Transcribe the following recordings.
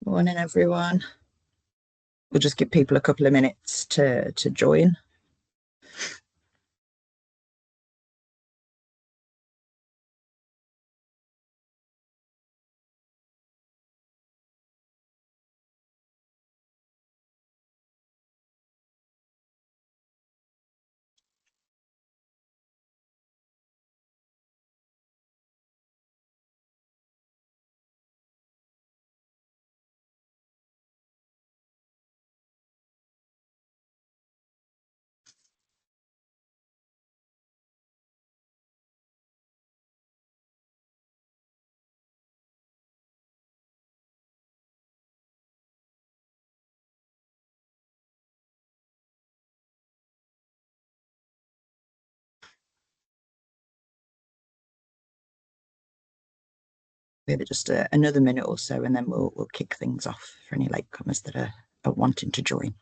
Morning, everyone. We'll just give people a couple of minutes to join. Maybe just another minute or so, and then we'll kick things off for any latecomers that are wanting to join.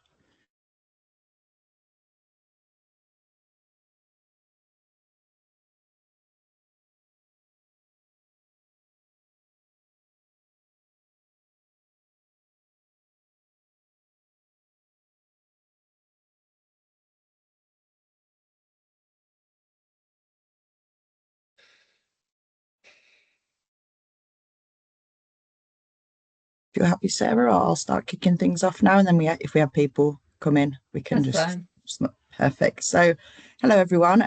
If you're happy, Sarah, I'll start kicking things off now, and then if we have people come in, we can That's just perfect. So, hello everyone.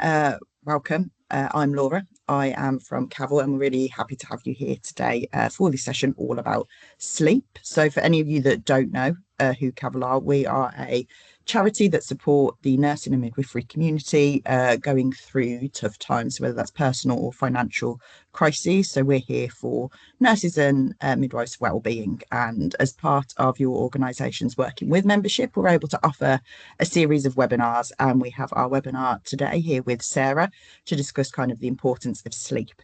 Welcome. I'm Laura. I am from Cavell, and we're really happy to have you here today for this session all about sleep. So, for any of you that don't know who Cavell are, we are a charity that support the nursing and midwifery community going through tough times, whether that's personal or financial crises. So, we're here for nurses and midwives' wellbeing. And as part of your organisation's working with membership, we're able to offer a series of webinars. And we have our webinar today here with Sarah to discuss kind of the importance of sleep.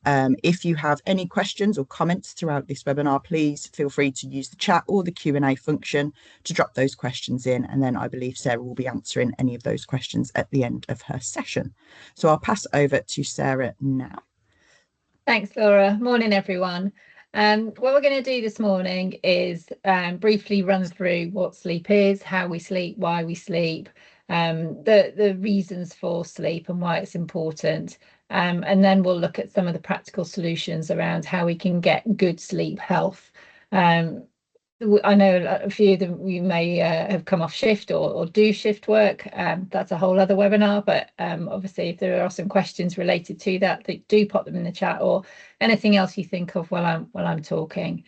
If you have any questions or comments throughout this webinar, please feel free to use the chat or the Q&A function to drop those questions in. And then I believe Sarah will be answering any of those questions at the end of her session. So I'll pass over to Sarah now. Thanks, Laura. Morning, everyone. What we're going to do this morning is briefly run through what sleep is, how we sleep, why we sleep, the reasons for sleep and why it's important. And then we'll look at some of the practical solutions around how we can get good sleep health. I know a few of them you may have come off shift or do shift work. That's a whole other webinar, but obviously if there are some questions related to that, do pop them in the chat or anything else you think of while I'm talking.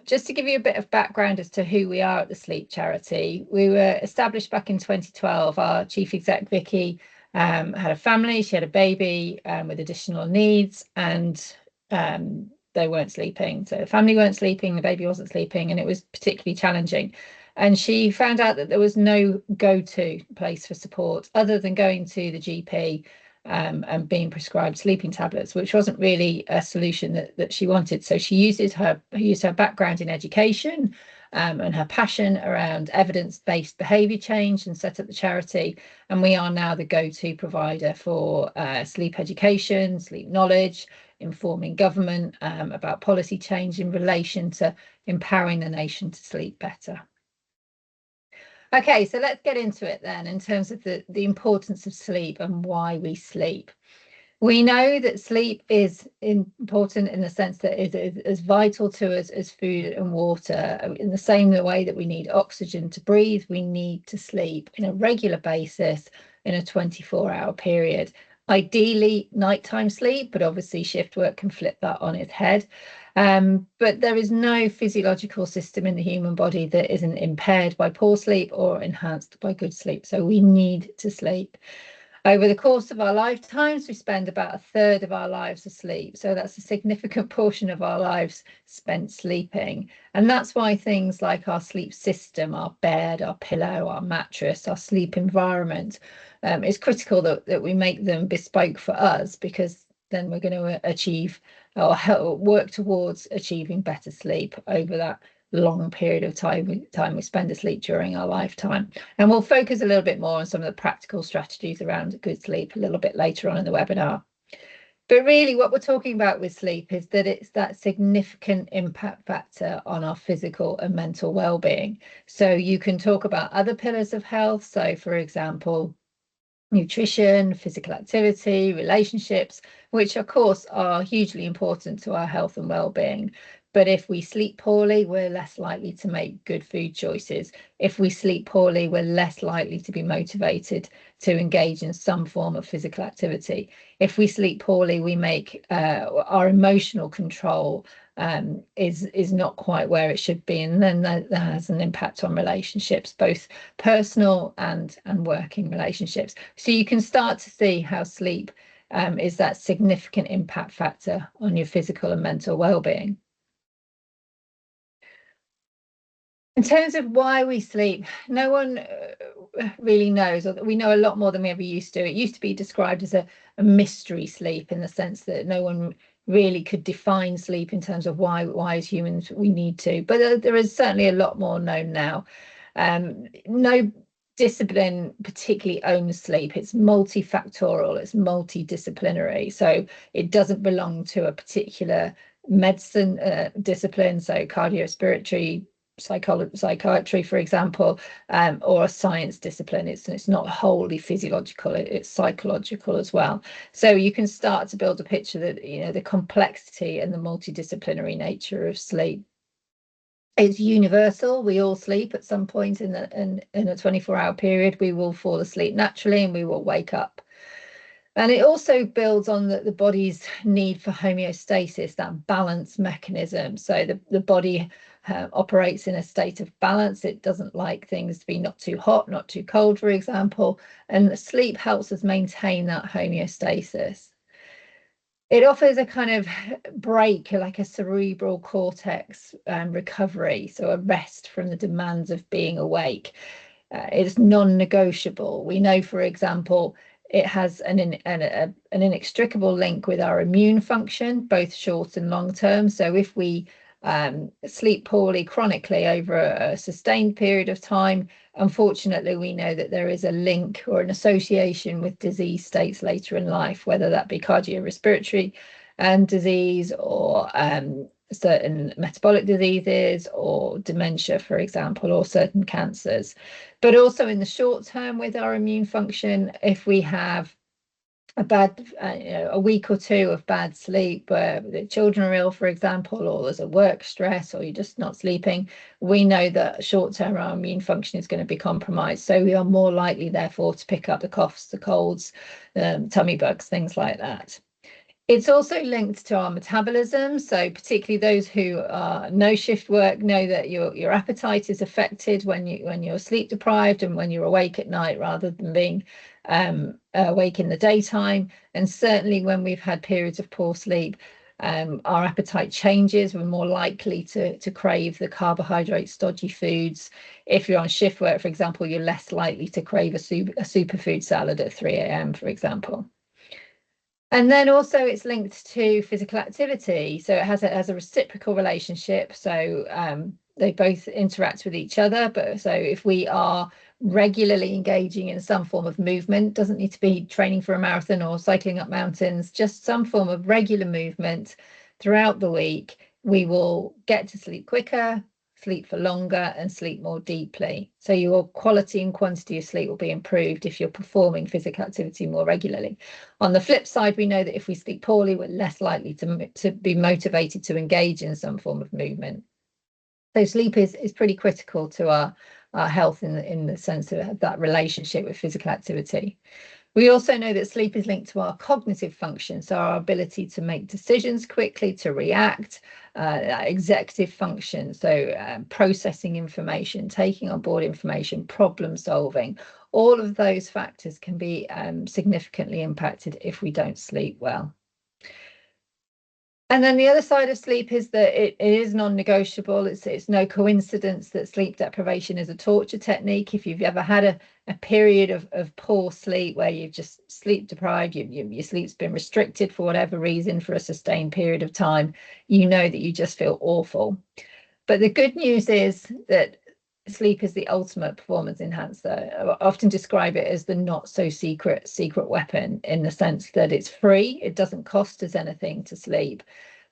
Just to give you a bit of background as to who we are at the Sleep Charity, we were established back in 2012. Our chief exec, Vicky, had a family. She had a baby with additional needs, and they weren't sleeping. So the family weren't sleeping, the baby wasn't sleeping, and it was particularly challenging. And she found out that there was no go-to place for support other than going to the GP and being prescribed sleeping tablets, which wasn't really a solution that she wanted. So she used her background in education and her passion around evidence-based behaviour change and set up the charity. And we are now the go-to provider for sleep education, sleep knowledge, informing government about policy change in relation to empowering the nation to sleep better. Okay, so let's get into it then in terms of the importance of sleep and why we sleep. We know that sleep is important in the sense that it is as vital to us as food and water. In the same way that we need oxygen to breathe, we need to sleep in a regular basis in a 24-hour period. Ideally, nighttime sleep, but obviously shift work can flip that on its head. But there is no physiological system in the human body that isn't impaired by poor sleep or enhanced by good sleep. So we need to sleep. Over the course of our lifetimes, we spend about a third of our lives asleep. So that's a significant portion of our lives spent sleeping. And that's why things like our sleep system, our bed, our pillow, our mattress, our sleep environment, is critical that we make them bespoke for us, because then we're going to achieve or work towards achieving better sleep over that long period of time we spend asleep during our lifetime. And we'll focus a little bit more on some of the practical strategies around good sleep a little bit later on in the webinar. But really what we're talking about with sleep is that it's that significant impact factor on our physical and mental well-being. So you can talk about other pillars of health. So for example, nutrition, physical activity, relationships, which of course are hugely important to our health and well-being. But if we sleep poorly, we're less likely to make good food choices. If we sleep poorly, we're less likely to be motivated to engage in some form of physical activity. If we sleep poorly, we make our emotional control is not quite where it should be, and then that has an impact on relationships, both personal and working relationships. So you can start to see how sleep is that significant impact factor on your physical and mental well-being. In terms of why we sleep, no one really knows, or we know a lot more than we ever used to. It used to be described as a mystery sleep, in the sense that no one really could define sleep in terms of why as humans we need to. But there is certainly a lot more known now. No discipline particularly owns sleep. It's multifactorial, it's multidisciplinary. So it doesn't belong to a particular medicine discipline, so cardiorespiratory, psychiatry, for example, or a science discipline. It's not wholly physiological, it's psychological as well. So you can start to build a picture that, you know, the complexity and the multidisciplinary nature of sleep. It's universal. We all sleep at some point in a 24-hour period. We will fall asleep naturally and we will wake up. And it also builds on the body's need for homeostasis, that balance mechanism. So the body operates in a state of balance. It doesn't like things to be not too hot, not too cold, for example. And sleep helps us maintain that homeostasis. It offers a kind of break, like a cerebral cortex recovery, so a rest from the demands of being awake. It's non-negotiable. We know, for example, it has an inextricable link with our immune function, both short and long term. So if we sleep poorly chronically over a sustained period of time, unfortunately, we know that there is a link or an association with disease states later in life, whether that be cardiorespiratory disease or certain metabolic diseases or dementia, for example, or certain cancers. But also in the short term with our immune function, if we have a bad, a week or two of bad sleep where the children are ill, for example, or there's a work stress, or you're just not sleeping, we know that short term our immune function is going to be compromised. So we are more likely, therefore, to pick up the coughs, the colds, tummy bugs, things like that. It's also linked to our metabolism. So particularly those who are no shift work know that your appetite is affected when you're sleep deprived and when you're awake at night rather than being awake in the daytime. And certainly when we've had periods of poor sleep, our appetite changes. We're more likely to crave the carbohydrate stodgy foods. If you're on shift work, for example, you're less likely to crave a superfood salad at 3 a.m., for example. And then also it's linked to physical activity. So it has a reciprocal relationship. So they both interact with each other. But so if we are regularly engaging in some form of movement, doesn't need to be training for a marathon or cycling up mountains, just some form of regular movement throughout the week, we will get to sleep quicker, sleep for longer, and sleep more deeply. So your quality and quantity of sleep will be improved if you're performing physical activity more regularly. On the flip side, we know that if we sleep poorly, we're less likely to be motivated to engage in some form of movement. So sleep is pretty critical to our health in the sense of that relationship with physical activity. We also know that sleep is linked to our cognitive function, so our ability to make decisions quickly, to react, executive function, so processing information, taking on board information, problem solving. All of those factors can be significantly impacted if we don't sleep well. And then the other side of sleep is that it is non-negotiable. It's no coincidence that sleep deprivation is a torture technique. If you've ever had a period of poor sleep where you've just sleep deprived, your sleep's been restricted for whatever reason for a sustained period of time, you know that you just feel awful. But the good news is that sleep is the ultimate performance enhancer. I often describe it as the not so secret weapon, in the sense that it's free, it doesn't cost us anything to sleep,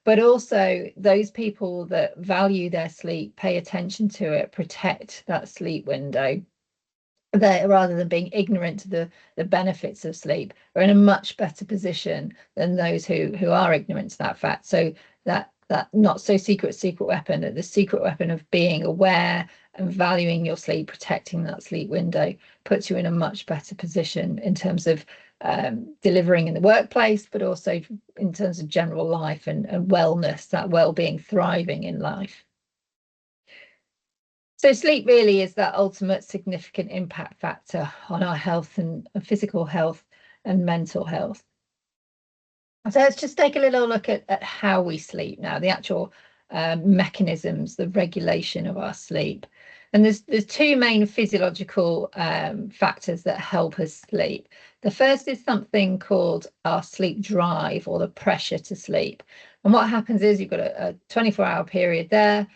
but also those people that value their sleep, pay attention to it, protect that sleep window, they, rather than being ignorant to the benefits of sleep, are in a much better position than those who are ignorant to that fact. So that not so secret weapon, the secret weapon of being aware and valuing your sleep, protecting that sleep window, puts you in a much better position in terms of delivering in the workplace, but also in terms of general life and wellness, that well-being, thriving in life. So sleep really is that ultimate significant impact factor on our health and physical health and mental health. So let's just take a little look at how we sleep now, the actual mechanisms, the regulation of our sleep. And there's two main physiological factors that help us sleep. The first is something called our sleep drive, or the pressure to sleep. And what happens is you've got a 24-hour period there.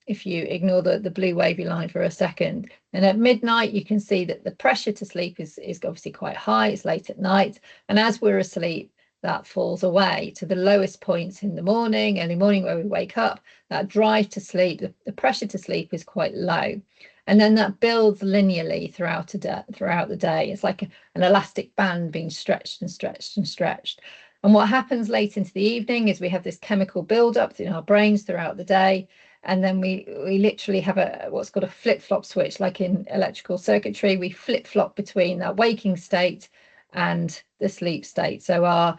If you ignore the blue wavy line for a second, and at midnight you can see that the pressure to sleep is obviously quite high. It's late at night, and as we're asleep, that falls away to the lowest points in the morning, early morning, where we wake up. That drive to sleep, the pressure to sleep, is quite low, and then that builds linearly throughout the day. It's like an elastic band being stretched and stretched and stretched. And what happens late into the evening is we have this chemical buildup in our brains throughout the day. And then we literally have what's called a flip-flop switch, like in electrical circuitry. We flip-flop between that waking state and the sleep state. So our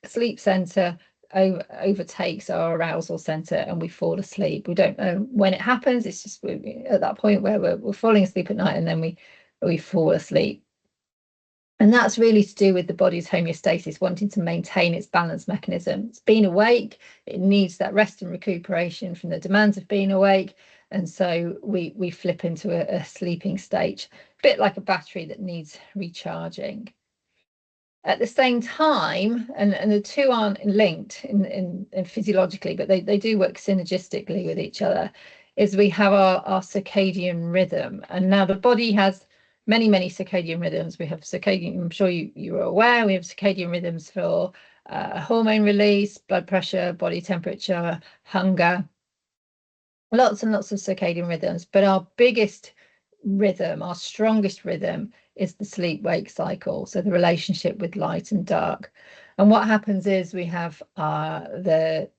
sleep center overtakes our arousal center, and we fall asleep. We don't know when it happens. It's just at that point where we're falling asleep at night, and then we fall asleep. And that's really to do with the body's homeostasis, wanting to maintain its balance mechanism. It's been awake, it needs that rest and recuperation from the demands of being awake. And so we flip into a sleeping state, a bit like a battery that needs recharging. At the same time, and the two aren't linked in physiologically, but they do work synergistically with each other, is we have our circadian rhythm. And now the body has many circadian rhythms. We have circadian, I'm sure you are aware, we have circadian rhythms for hormone release, blood pressure, body temperature, hunger, lots and lots of circadian rhythms. But our biggest rhythm, our strongest rhythm, is the sleep-wake cycle, so the relationship with light and dark. And what happens is we have the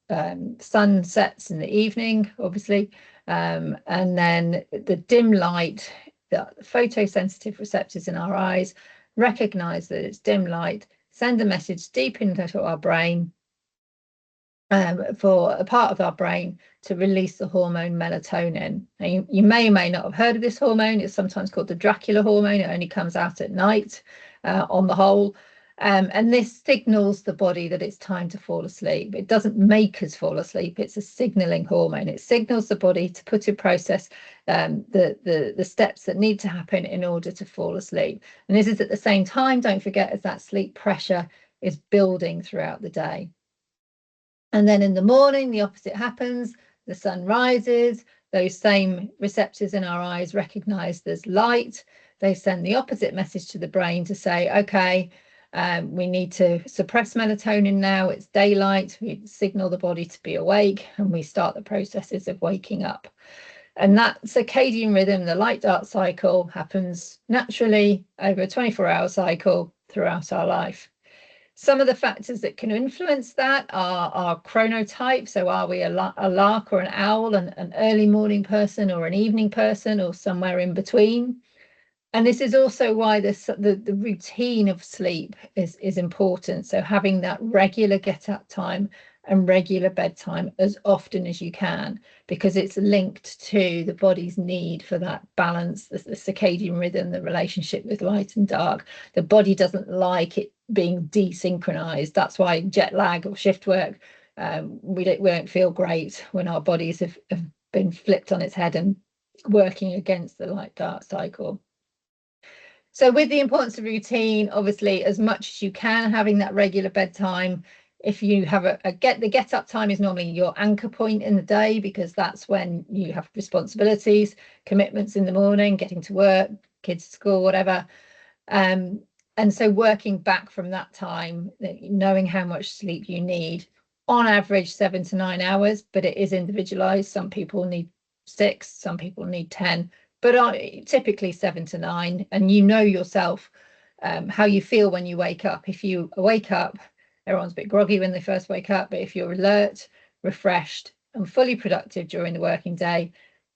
sun sets in the evening, obviously, and then the dim light, the photosensitive receptors in our eyes recognize that it's dim light, send a message deep into our brain for a part of our brain to release the hormone melatonin. Now, you may or may not have heard of this hormone. It's sometimes called the Dracula hormone. It only comes out at night on the whole. And this signals the body that it's time to fall asleep. It doesn't make us fall asleep. It's a signaling hormone. It signals the body to put in process the steps that need to happen in order to fall asleep. And this is at the same time, don't forget, as that sleep pressure is building throughout the day. And then in the morning, the opposite happens. The sun rises. Those same receptors in our eyes recognize there's light. They send the opposite message to the brain to say, okay, we need to suppress melatonin now. It's daylight. We signal the body to be awake, and we start the processes of waking up. And that circadian rhythm, the light-dark cycle, happens naturally over a 24-hour cycle throughout our life. Some of the factors that can influence that are chronotype. So are we a lark or an owl, an early morning person or an evening person, or somewhere in between? And this is also why the routine of sleep is important. So having that regular get-up time and regular bedtime as often as you can, because it's linked to the body's need for that balance, the circadian rhythm, the relationship with light and dark. The body doesn't like it being desynchronized. That's why jet lag or shift work, we don't feel great when our bodies have been flipped on its head and working against the light-dark cycle. So with the importance of routine, obviously, as much as you can, having that regular bedtime if you have the get up time is normally your anchor point in the day, because that's when you have responsibilities, commitments in the morning, getting to work, kids to school, whatever. And so working back from that time, knowing how much sleep you need, on average 7 to 9 hours, but it is individualized. Some people need 6, some people need 10, but typically 7 to 9. And you know yourself how you feel when you wake up. If you wake up, everyone's a bit groggy when they first wake up, but if you're alert, refreshed, and fully productive during the working day,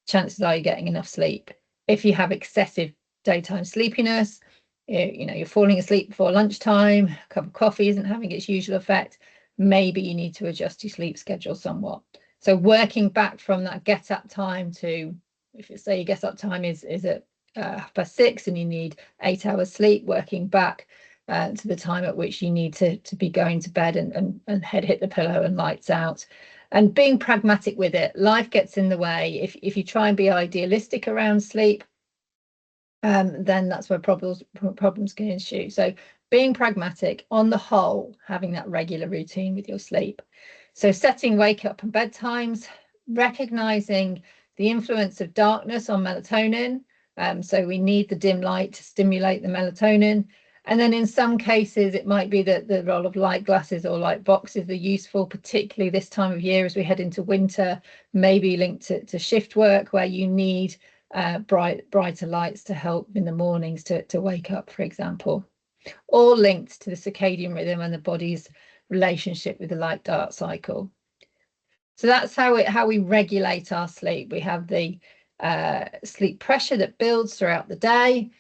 chances are you're getting enough sleep. If you have excessive daytime sleepiness, you're falling asleep before lunchtime, a cup of coffee isn't having its usual effect, maybe you need to adjust your sleep schedule somewhat. So working back from that get up time to, if you say your get up time is at 6:30 and you need 8 hours sleep, working back to the time at which you need to be going to bed and head hit the pillow and lights out. And being pragmatic with it. Life gets in the way. If you try and be idealistic around sleep, then that's where problems can ensue. So being pragmatic, on the whole, having that regular routine with your sleep. So setting wake up and bedtimes, recognizing the influence of darkness on melatonin. So we need the dim light to stimulate the melatonin. And then in some cases, it might be that the role of light glasses or light boxes are useful, particularly this time of year as we head into winter, maybe linked to shift work where you need brighter lights to help in the mornings to wake up, for example, all linked to the circadian rhythm and the body's relationship with the light-dark cycle. So that's how we regulate our sleep. We have the sleep pressure that builds throughout the day,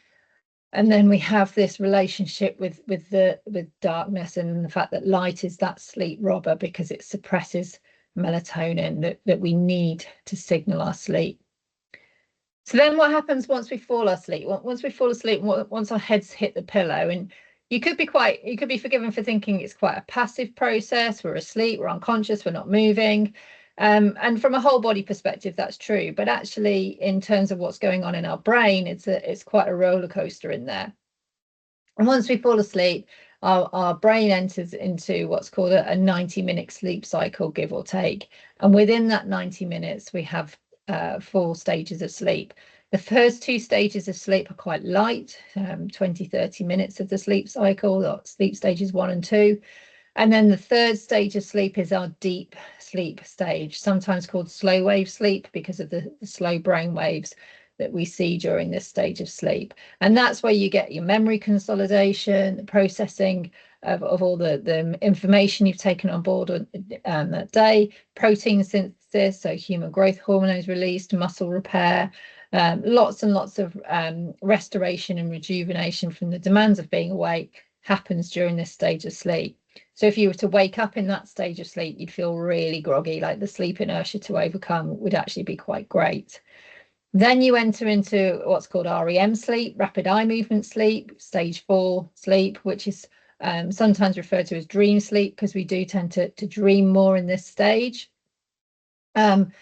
and then we have this relationship with darkness and the fact that light is that sleep robber because it suppresses melatonin that we need to signal our sleep. So then what happens once we fall asleep? Once we fall asleep, once our heads hit the pillow, and you could be forgiven for thinking it's quite a passive process. We're asleep, we're unconscious, we're not moving. And from a whole body perspective, that's true. But actually, in terms of what's going on in our brain, it's quite a roller coaster in there. And once we fall asleep, our brain enters into what's called a 90-minute sleep cycle, give or take. And within that 90 minutes, we have 4 stages of sleep. The first 2 stages of sleep are quite light, 20-30 minutes of the sleep cycle, sleep stages 1 and 2. And then the third stage of sleep is our deep sleep stage, sometimes called slow wave sleep because of the slow brain waves that we see during this stage of sleep. And that's where you get your memory consolidation, the processing of all the information you've taken on board that day, protein synthesis, so human growth hormones released, muscle repair, lots and lots of restoration and rejuvenation from the demands of being awake happens during this stage of sleep. So if you were to wake up in that stage of sleep, you'd feel really groggy, like the sleep inertia to overcome would actually be quite great. Then you enter into what's called REM sleep, rapid eye movement sleep, stage 4 sleep, which is sometimes referred to as dream sleep because we do tend to dream more in this stage. And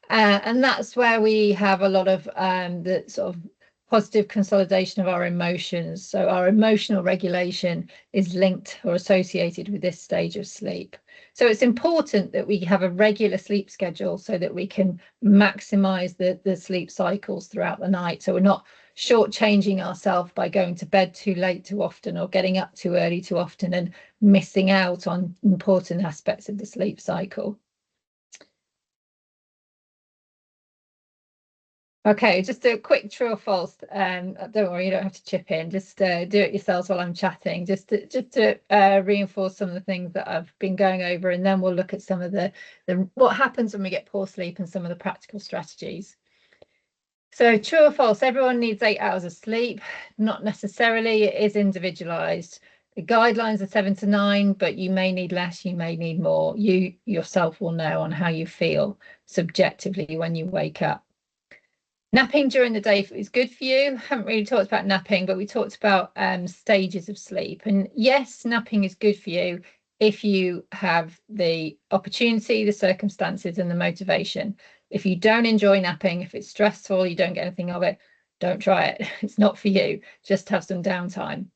that's where we have a lot of the sort of positive consolidation of our emotions. So our emotional regulation is linked or associated with this stage of sleep. So it's important that we have a regular sleep schedule so that we can maximize the sleep cycles throughout the night. So we're not shortchanging ourselves by going to bed too late too often or getting up too early too often and missing out on important aspects of the sleep cycle. Okay, just a quick true or false. Don't worry, you don't have to chip in. Just do it yourselves while I'm chatting, just to reinforce some of the things that I've been going over, and then we'll look at some of the what happens when we get poor sleep and some of the practical strategies. So true or false, everyone needs 8 hours of sleep. Not necessarily, it is individualized. The guidelines are 7 to 9, but you may need less, you may need more. You yourself will know on how you feel subjectively when you wake up. Napping during the day is good for you. Haven't really talked about napping, but we talked about stages of sleep. And yes, napping is good for you if you have the opportunity, the circumstances, and the motivation. If you don't enjoy napping, if it's stressful, you don't get anything of it, don't try it. It's not for you. Just have some downtime.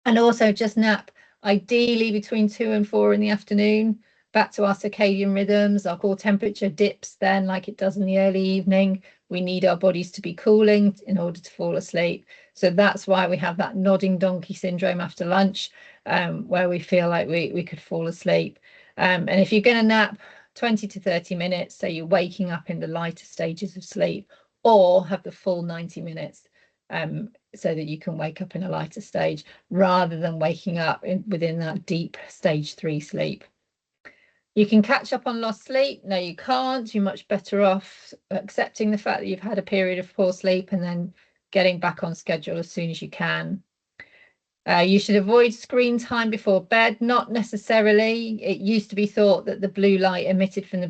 And also just nap ideally between 2 and 4 in the afternoon, back to our circadian rhythms. Our core temperature dips then like it does in the early evening. We need our bodies to be cooling in order to fall asleep. So that's why we have that nodding donkey syndrome after lunch, where we feel like we could fall asleep. And if you're going to nap 20 to 30 minutes, so you're waking up in the lighter stages of sleep, or have the full 90 minutes, so that you can wake up in a lighter stage rather than waking up within that deep stage 3 sleep. You can catch up on lost sleep. No, you can't. You're much better off accepting the fact that you've had a period of poor sleep and then getting back on schedule as soon as you can. You should avoid screen time before bed. Not necessarily. It used to be thought that the blue light emitted from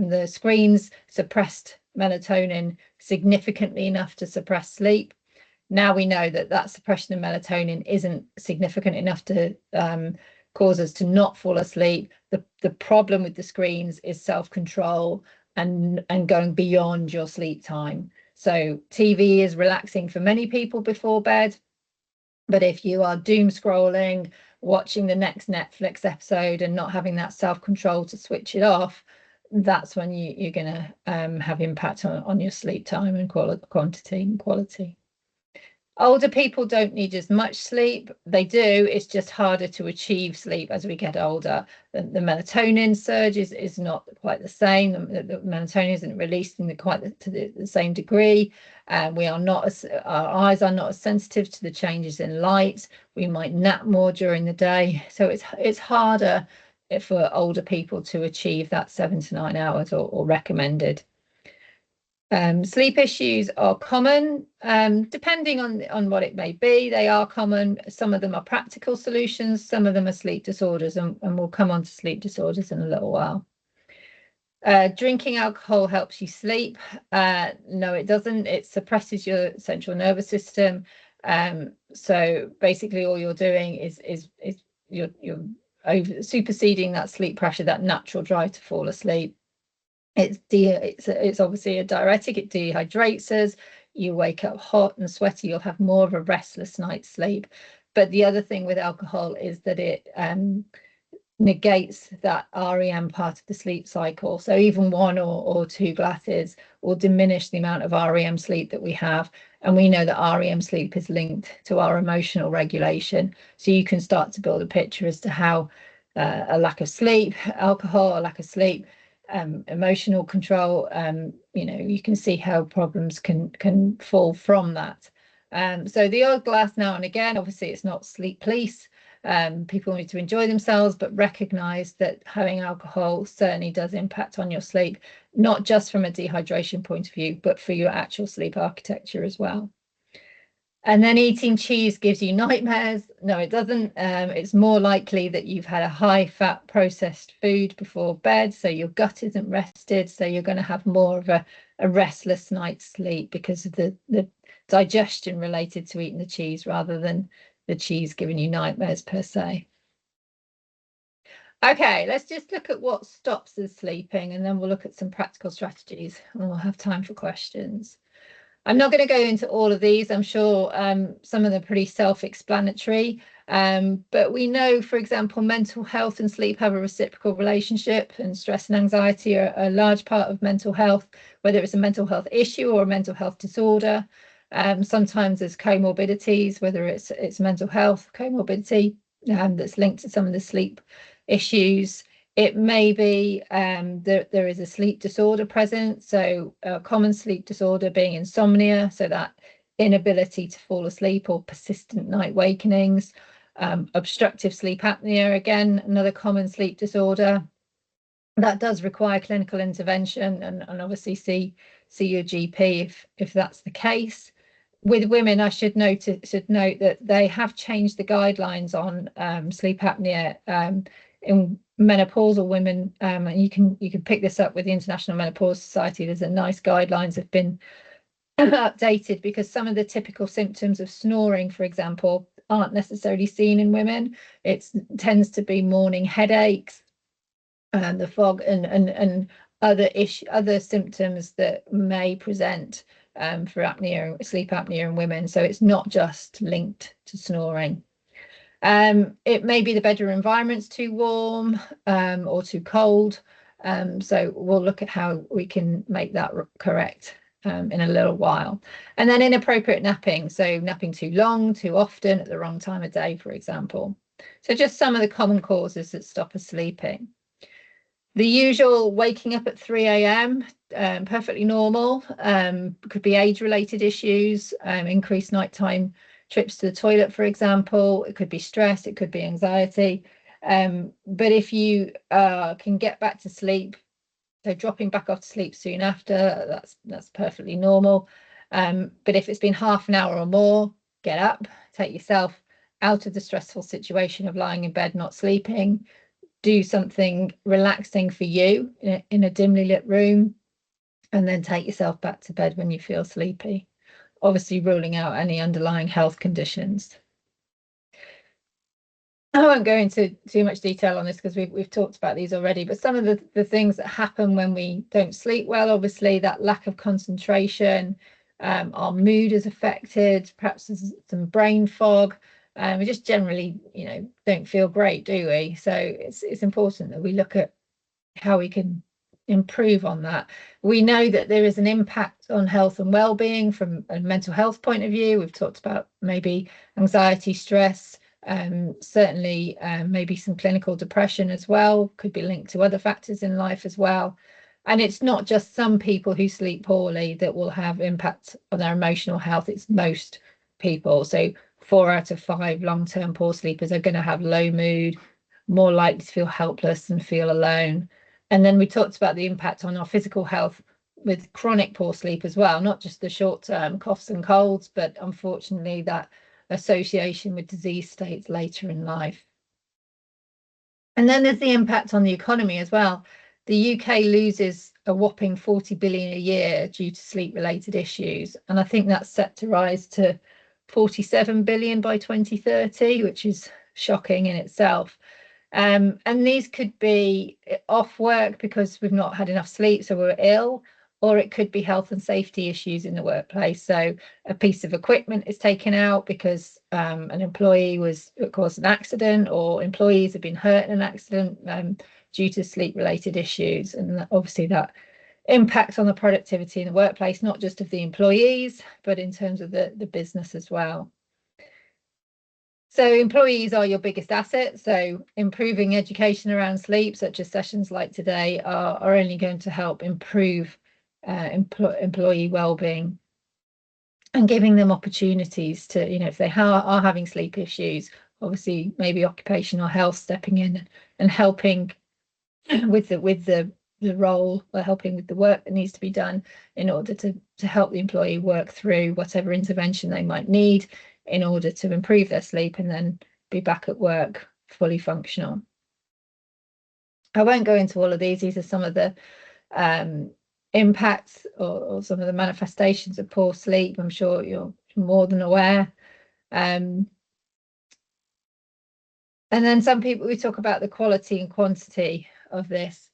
the screens suppressed melatonin significantly enough to suppress sleep. Now we know that that suppression of melatonin isn't significant enough to cause us to not fall asleep. The problem with the screens is self-control and going beyond your sleep time. So TV is relaxing for many people before bed, but if you are doom scrolling, watching the next Netflix episode and not having that self-control to switch it off, that's when you're going to have impact on your sleep time and quantity and quality. Older people don't need as much sleep. They do. It's just harder to achieve sleep as we get older. The melatonin surge is not quite the same. The melatonin isn't released in the same degree. We are not our eyes are not as sensitive to the changes in light. We might nap more during the day, so it's harder for older people to achieve that 7 to 9 hours or recommended. Sleep issues are common, depending on what it may be. They are common. Some of them are practical solutions, some of them are sleep disorders, and we'll come on to sleep disorders in a little while. Drinking alcohol helps you sleep. No, it doesn't. It suppresses your central nervous system. So basically all you're doing is you're superseding that sleep pressure, that natural drive to fall asleep. It's obviously a diuretic. It dehydrates us. You wake up hot and sweaty. You'll have more of a restless night's sleep. But the other thing with alcohol is that it negates that REM part of the sleep cycle. So even 1 or 2 glasses will diminish the amount of REM sleep that we have. And we know that REM sleep is linked to our emotional regulation. So you can start to build a picture as to how a lack of sleep, alcohol, a lack of sleep, emotional control, you can see how problems can fall from that. So the odd glass now and again, obviously it's not sleep police. People need to enjoy themselves, but recognize that having alcohol certainly does impact on your sleep, not just from a dehydration point of view, but for your actual sleep architecture as well. And then eating cheese gives you nightmares. No, it doesn't. It's more likely that you've had a high fat processed food before bed, so your gut isn't rested, so you're going to have more of a restless night's sleep because of the digestion related to eating the cheese rather than the cheese giving you nightmares per se. Okay, let's just look at what stops us sleeping, and then we'll look at some practical strategies, and we'll have time for questions. I'm not going to go into all of these. I'm sure some of them are pretty self-explanatory, but we know, for example, mental health and sleep have a reciprocal relationship, and stress and anxiety are a large part of mental health, whether it's a mental health issue or a mental health disorder. Sometimes there's comorbidities, whether it's mental health comorbidity that's linked to some of the sleep issues. It may be there is a sleep disorder present, so a common sleep disorder being insomnia, so that inability to fall asleep or persistent night wakenings. Obstructive sleep apnea, again, another common sleep disorder. That does require clinical intervention and obviously see your GP if that's the case. With women, I should note that they have changed the guidelines on sleep apnea in menopausal women, and you can pick this up with the International Menopause Society. There's a nice guidelines have been updated because some of the typical symptoms of snoring, for example, aren't necessarily seen in women. It tends to be morning headaches, the fog, and other symptoms that may present for sleep apnea in women. So it's not just linked to snoring. It may be the bedroom environment's too warm or too cold. So we'll look at how we can make that correct in a little while. And then inappropriate napping, so napping too long, too often, at the wrong time of day, for example. So just some of the common causes that stop us sleeping. The usual waking up at 3 a.m, perfectly normal. Could be age-related issues, increased nighttime trips to the toilet, for example. It could be stress, it could be anxiety. But if you can get back to sleep, so dropping back off to sleep soon after, that's perfectly normal. But if it's been half an hour or more, get up, take yourself out of the stressful situation of lying in bed not sleeping. Do something relaxing for you in a dimly lit room, and then take yourself back to bed when you feel sleepy, obviously ruling out any underlying health conditions. I won't go into too much detail on this because we've talked about these already, but some of the things that happen when we don't sleep well, obviously that lack of concentration, our mood is affected, perhaps there's some brain fog. We just generally, don't feel great, do we? So it's important that we look at how we can improve on that. We know that there is an impact on health and well-being from a mental health point of view. We've talked about maybe anxiety, stress, certainly maybe some clinical depression as well, could be linked to other factors in life as well. And it's not just some people who sleep poorly that will have impact on their emotional health, it's most people. So 4 out of 5 long-term poor sleepers are going to have low mood, more likely to feel helpless and feel alone. And then we talked about the impact on our physical health with chronic poor sleep as well, not just the short-term coughs and colds, but unfortunately that association with disease states later in life. And then there's the impact on the economy as well. The UK loses a whopping 40 billion a year due to sleep-related issues, and I think that's set to rise to 47 billion by 2030, which is shocking in itself. And these could be off work because we've not had enough sleep, so we're ill, or it could be health and safety issues in the workplace. So a piece of equipment is taken out because an employee caused an accident, or employees have been hurt in an accident due to sleep-related issues. And obviously that impacts on the productivity in the workplace, not just of the employees, but in terms of the business as well. So employees are your biggest asset. So improving education around sleep, such as sessions like today, are only going to help improve employee well-being, and giving them opportunities to, if they are having sleep issues, obviously maybe occupational health stepping in and helping with the role, or helping with the work that needs to be done in order to help the employee work through whatever intervention they might need in order to improve their sleep and then be back at work fully functional. I won't go into all of these. These are some of the impacts or some of the manifestations of poor sleep. I'm sure you're more than aware. And then some people, we talk about the quality and quantity of this.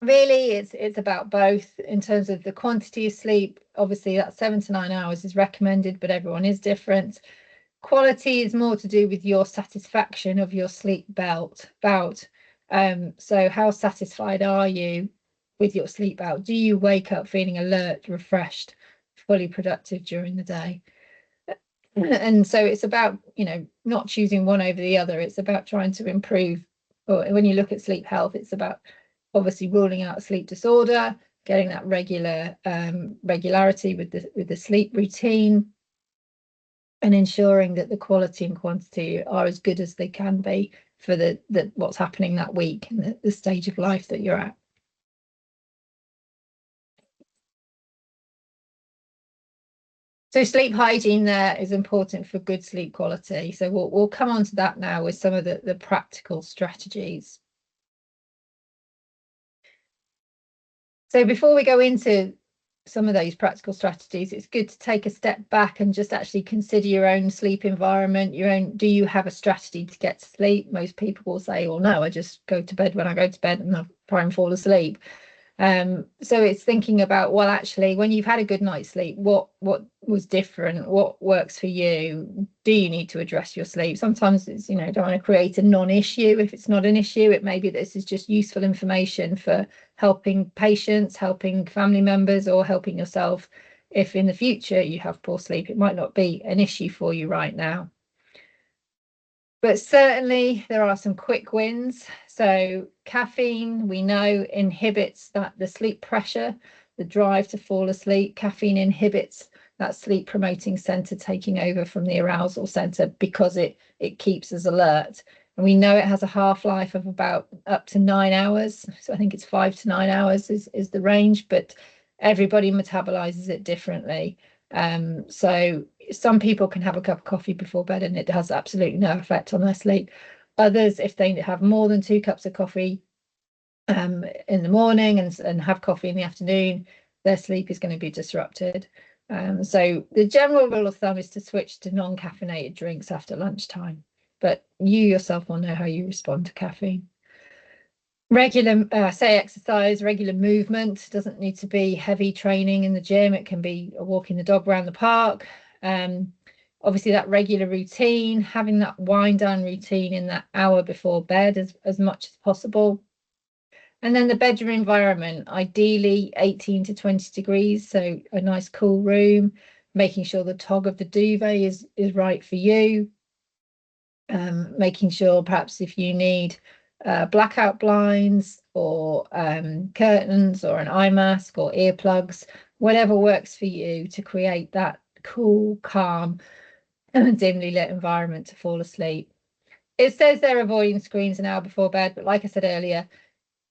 Really, it's about both. In terms of the quantity of sleep, obviously that 7 to 9 hours is recommended, but everyone is different. Quality is more to do with your satisfaction of your sleep bout. So how satisfied are you with your sleep bout? Do you wake up feeling alert, refreshed, fully productive during the day? And so it's about, not choosing one over the other. It's about trying to improve. Or when you look at sleep health, it's about obviously ruling out sleep disorder, getting that regularity with the sleep routine, and ensuring that the quality and quantity are as good as they can be for the what's happening that week and the stage of life that you're at. So sleep hygiene there is important for good sleep quality. So we'll come on to that now with some of the practical strategies. So before we go into some of those practical strategies, it's good to take a step back and just actually consider your own sleep environment, do you have a strategy to get to sleep? Most people will say, well, no, I just go to bed when I go to bed and I try and fall asleep. So it's thinking about, well, actually, when you've had a good night's sleep, what was different? What works for you? Do you need to address your sleep? Sometimes it's, don't want to create a non-issue. If it's not an issue, it may be this is just useful information for helping patients, helping family members, or helping yourself. If in the future you have poor sleep, it might not be an issue for you right now. But certainly there are some quick wins. So caffeine, we know, inhibits the sleep pressure, the drive to fall asleep. Caffeine inhibits that sleep promoting center taking over from the arousal center because it keeps us alert. And we know it has a half-life of about up to 9 hours. So I think it's 5 to 9 hours is the range, but everybody metabolizes it differently. So some people can have a cup of coffee before bed and it has absolutely no effect on their sleep. Others, if they have more than 2 cups of coffee in the morning and have coffee in the afternoon, their sleep is going to be disrupted. So the general rule of thumb is to switch to non-caffeinated drinks after lunchtime, but you yourself will know how you respond to caffeine. Regular exercise, regular movement. Doesn't need to be heavy training in the gym. It can be walking the dog around the park. Obviously that regular routine, having that wind down routine in that hour before bed as much as possible. And then the bedroom environment, ideally 18 to 20 degrees, so a nice cool room, making sure the tog of the duvet is right for you. Making sure perhaps if you need blackout blinds or curtains or an eye mask or earplugs, whatever works for you to create that cool, calm, dimly lit environment to fall asleep. It says they're avoiding screens an hour before bed, but like I said earlier,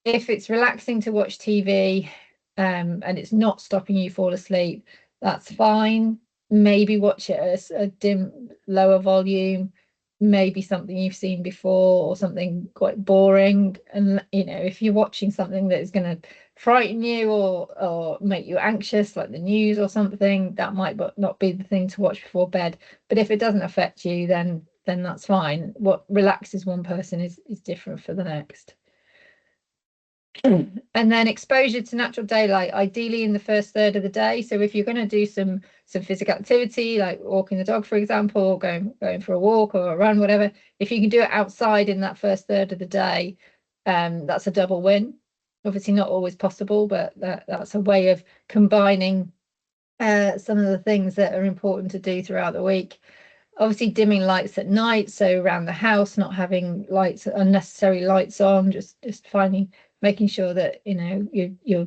if it's relaxing to watch TV and it's not stopping you fall asleep, that's fine. Maybe watch it at a dim, lower volume, maybe something you've seen before or something quite boring. And if you're watching something that is going to frighten you or make you anxious, like the news or something, that might not be the thing to watch before bed. But if it doesn't affect you, then that's fine. What relaxes one person is different for the next. And then exposure to natural daylight, ideally in the first third of the day. So if you're going to do some physical activity, like walking the dog, for example, or going for a walk or a run, whatever, if you can do it outside in that first third of the day, that's a double win. Obviously not always possible, but that's a way of combining some of the things that are important to do throughout the week. Obviously dimming lights at night, so around the house, not having unnecessary lights on, just making sure that you're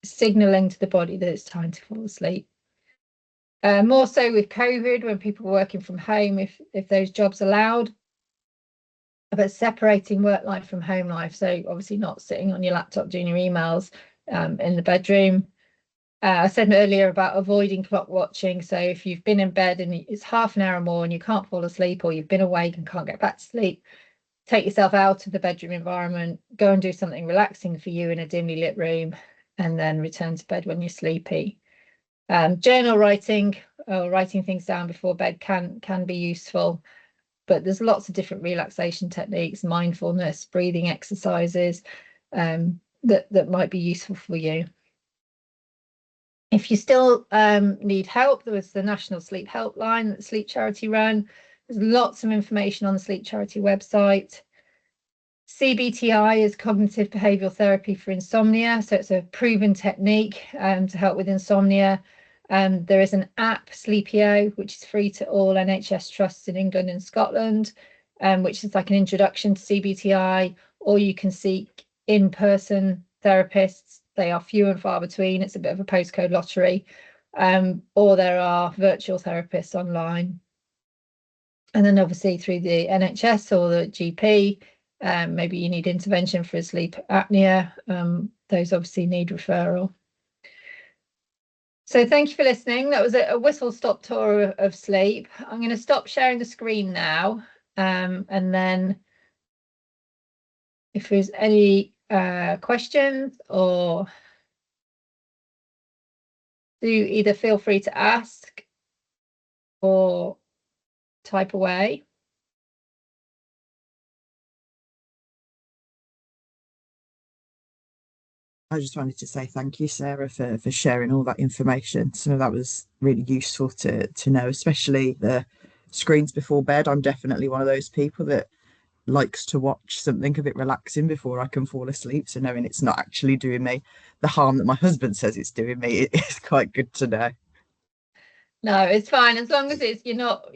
signaling to the body that it's time to fall asleep. More so with COVID, when people were working from home, if those jobs allowed, but separating work life from home life. So obviously not sitting on your laptop doing your emails in the bedroom. I said earlier about avoiding clock watching. So if you've been in bed and it's half an hour more and you can't fall asleep, or you've been awake and can't get back to sleep, take yourself out of the bedroom environment, go and do something relaxing for you in a dimly lit room, and then return to bed when you're sleepy. Journal writing or writing things down before bed can be useful, but there's lots of different relaxation techniques, mindfulness, breathing exercises that might be useful for you. If you still need help, there was the National Sleep Helpline that Sleep Charity ran. There's lots of information on the Sleep Charity website. CBTI is cognitive behavioural therapy for insomnia. So it's a proven technique to help with insomnia. There is an app, Sleepio, which is free to all NHS trusts in England and Scotland, which is like an introduction to CBTI, or you can seek in-person therapists. They are few and far between. It's a bit of a postcode lottery, or there are virtual therapists online. And then obviously through the NHS or the GP, maybe you need intervention for sleep apnea. Those obviously need referral. So thank you for listening. That was a whistle-stop tour of sleep. I'm going to stop sharing the screen now, and then if there's any questions, or do either feel free to ask or type away. I just wanted to say thank you, Sarah, for sharing all that information. Some of that was really useful to know, especially the screens before bed. I'm definitely one of those people that likes to watch something a bit relaxing before I can fall asleep. So knowing it's not actually doing me the harm that my husband says it's doing me, it is quite good to know. No, it's fine as long as you're not,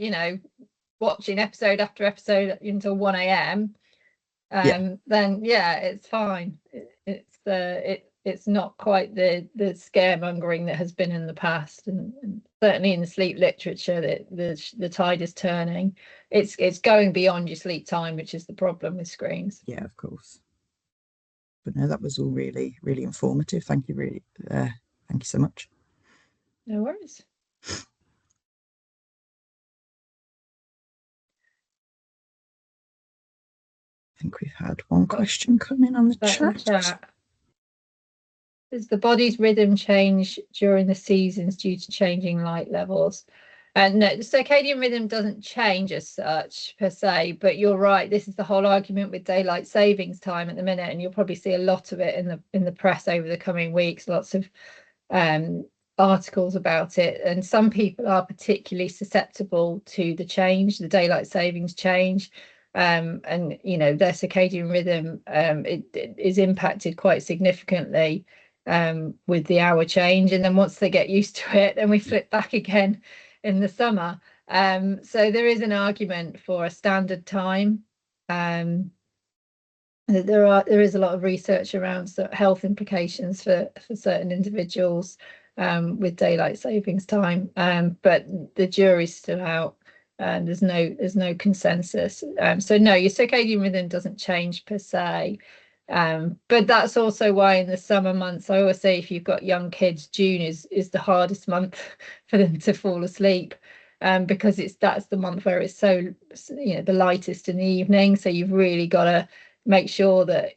watching episode after episode until 1 a.m. Yeah, Then yeah, it's fine. It's not quite the scaremongering that has been in the past, and certainly in the sleep literature that the tide is turning. It's going beyond your sleep time, which is the problem with screens. yeah, of course. But no, that was all really, really informative. Thank you, thank you so much. No worries. I think we've had one question come in on the chat. Does the body's rhythm change during the seasons due to changing light levels? And no, the circadian rhythm doesn't change as such per se, but you're right. This is the whole argument with daylight savings time at the minute, and you'll probably see a lot of it in the press over the coming weeks. Lots of articles about it, and some people are particularly susceptible to the change, the daylight savings change. And their circadian rhythm it is impacted quite significantly with the hour change, and then once they get used to it, then we flip back again in the summer. So there is an argument for a standard time. There is a lot of research around health implications for certain individuals with daylight savings time, but the jury's still out. And there's no consensus. So no, your circadian rhythm doesn't change per se. But that's also why in the summer months, I always say if you've got young kids, June is the hardest month for them to fall asleep, because that's the month where it's so the lightest in the evening. So you've really got to make sure that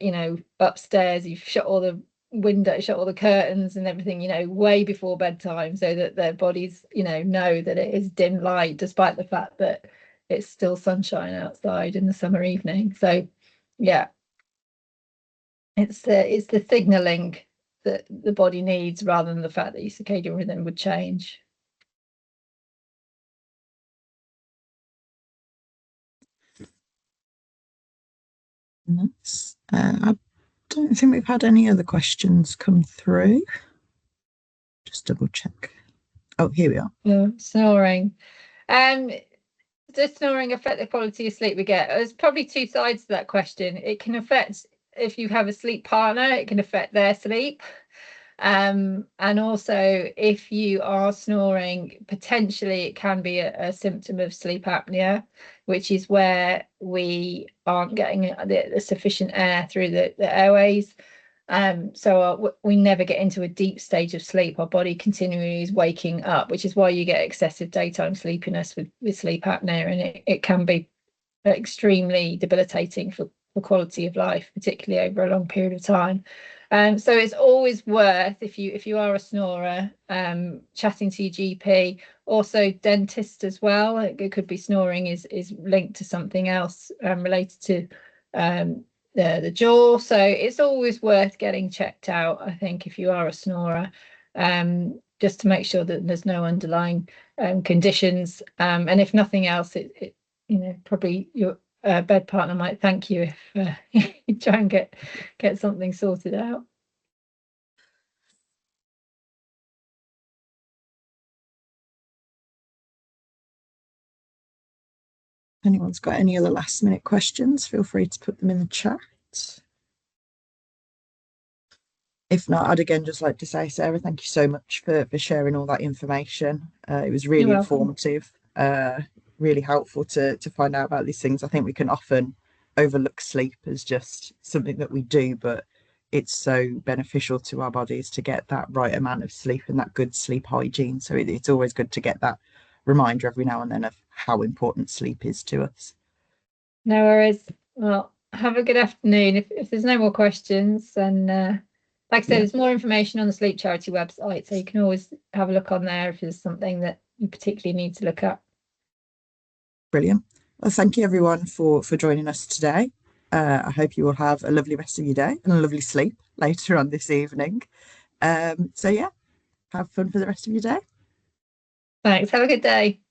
upstairs you've shut all the windows, shut all the curtains and everything, way before bedtime, so that their bodies know that it is dim light, despite the fact that it's still sunshine outside in the summer evening. So yeah, it's the signaling that the body needs, rather than the fact that your circadian rhythm would change. Nice. I don't think we've had any other questions come through. Just double check. Oh, here we are. Snoring. Does snoring affect the quality of sleep we get? There's probably two sides to that question. It can affect, if you have a sleep partner, it can affect their sleep. And also, if you are snoring, potentially it can be a symptom of sleep apnea, which is where we aren't getting the sufficient air through the airways. So we never get into a deep stage of sleep. Our body continually is waking up, which is why you get excessive daytime sleepiness with sleep apnea, and it can be extremely debilitating for quality of life, particularly over a long period of time. So it's always worth, if you are a snorer, chatting to your GP, also dentist as well. It could be snoring is linked to something else related to the jaw. So it's always worth getting checked out, I think, if you are a snorer, just to make sure that there's no underlying conditions. And if nothing else, it probably your bed partner might thank you if you try and get something sorted out. Anyone's got any other last minute questions, feel free to put them in the chat. If not, I'd again just like to say, Sarah, thank you so much for sharing all that information. It was really informative, really helpful to find out about these things. I think we can often overlook sleep as just something that we do, but it's so beneficial to our bodies to get that right amount of sleep and that good sleep hygiene. So it's always good to get that reminder every now and then of how important sleep is to us. No worries. Well, have a good afternoon. If there's no more questions, then like I said, there's more information on the Sleep Charity website, so you can always have a look on there if there's something that you particularly need to look at. Brilliant. Well, thank you everyone for joining us today. I hope you will have a lovely rest of your day and a lovely sleep. later on this evening. So yeah, have fun for the rest of your day. Thanks. Have a good day.